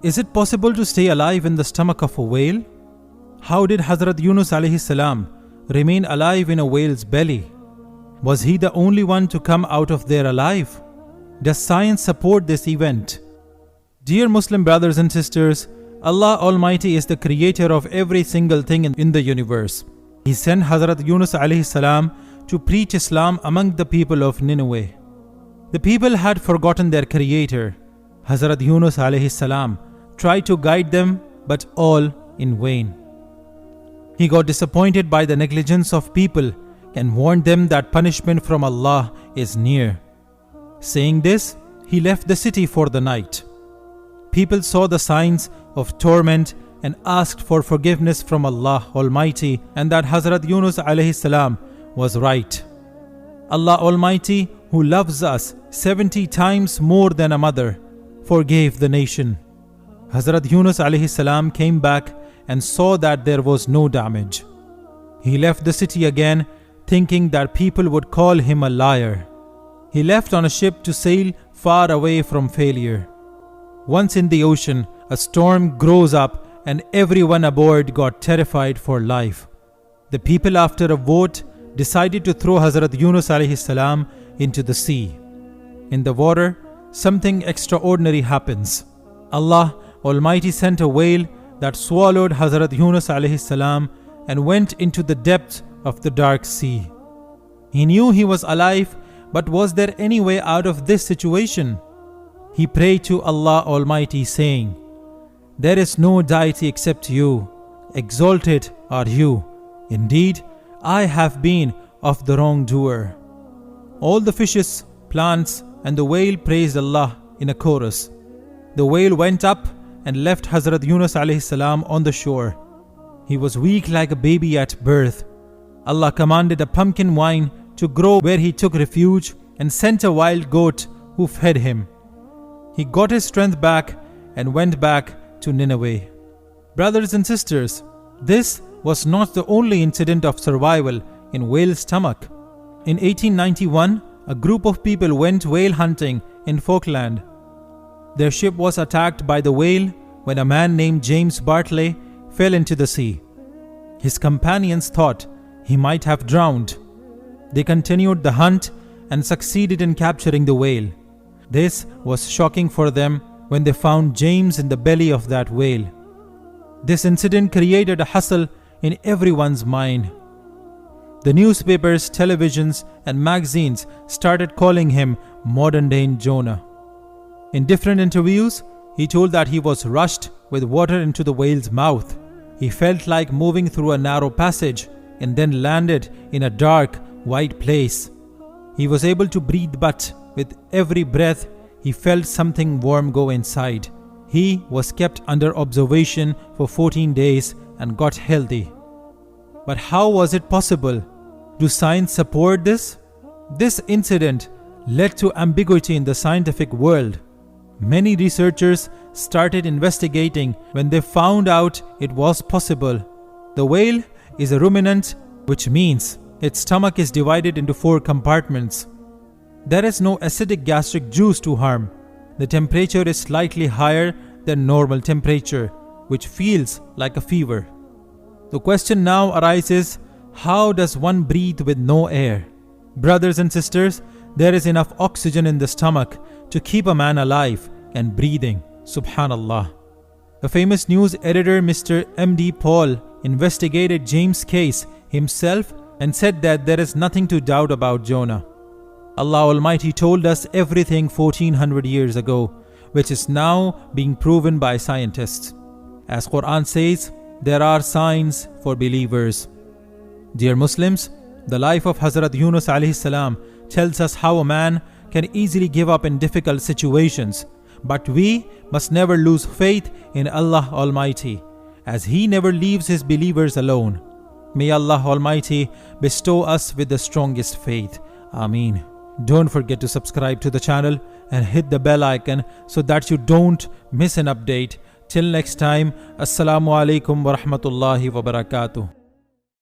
Is it possible to stay alive in the stomach of a whale? How did Hazrat Younus alayhi salam remain alive in a whale's belly? Was he the only one to come out of there alive? Does science support this event? Dear Muslim brothers and sisters, Allah Almighty is the creator of every single thing in the universe. He sent Hazrat Younus alayhi salam to preach Islam among the people of Nineveh. The people had forgotten their creator. Hazrat Younus alayhi salam tried to guide them, but all in vain. He got disappointed by the negligence of people and warned them that punishment from Allah is near. Saying this, he left the city for the night. People saw the signs of torment and asked for forgiveness from Allah Almighty, and that Hazrat Younus alayhi salam was right. Allah Almighty, who loves us 70 times more than a mother, forgave the nation. Hazrat Younus alayhi salam came back and saw that there was no damage. He left the city again, thinking that people would call him a liar. He left on a ship to sail far away from failure. Once in the ocean, a storm grows up and everyone aboard got terrified for life. The people, after a vote, decided to throw Hazrat Younus alayhi salam into the sea. In the water, something extraordinary happens. Allah Almighty sent a whale that swallowed Hazrat Younus alayhi salam and went into the depths of the dark sea. He knew he was alive, but was there any way out of this situation? He prayed to Allah Almighty, saying, "There is no deity except you. Exalted are you. Indeed, I have been of the wrongdoer." All the fishes, plants, and the whale praised Allah in a chorus. The whale went up and left Hazrat Younus alayhi salam on the shore. He was weak like a baby at birth. Allah commanded a pumpkin vine to grow where he took refuge and sent a wild goat who fed him. He got his strength back and went back to Nineveh. Brothers and sisters, this was not the only incident of survival in whale's stomach. In 1891, a group of people went whale hunting in Falkland. Their ship was attacked by the whale when a man named James Bartley fell into the sea. His companions thought he might have drowned. They continued the hunt and succeeded in capturing the whale. This was shocking for them when they found James in the belly of that whale. This incident created a hustle in everyone's mind. The newspapers, televisions, and magazines started calling him modern-day Jonah. In different interviews, he told that he was rushed with water into the whale's mouth. He felt like moving through a narrow passage and then landed in a dark, white place. He was able to breathe, but with every breath, he felt something warm go inside. He was kept under observation for 14 days and got healthy. But how was it possible? Do science support this? This incident led to ambiguity in the scientific world. Many researchers started investigating when they found out it was possible. The whale is a ruminant, which means its stomach is divided into 4 compartments. There is no acidic gastric juice to harm. The temperature is slightly higher than normal temperature, which feels like a fever. The question now arises, how does one breathe with no air? Brothers and sisters, there is enough oxygen in the stomach to keep a man alive and breathing. Subhanallah. A famous news editor, Mr. M.D. Paul, investigated James' case himself and said that there is nothing to doubt about Jonah. Allah Almighty told us everything 1400 years ago, which is now being proven by scientists. As Quran says, there are signs for believers. Dear Muslims, the life of Hazrat Younus alayhi salam tells us how a man can easily give up in difficult situations, but we must never lose faith in Allah Almighty, as He never leaves His believers alone. May Allah Almighty bestow us with the strongest faith. Ameen. Don't forget to subscribe to the channel and hit the bell icon so that you don't miss an update. Till next time, Assalamu alaikum wa rahmatullahi wa barakatuh.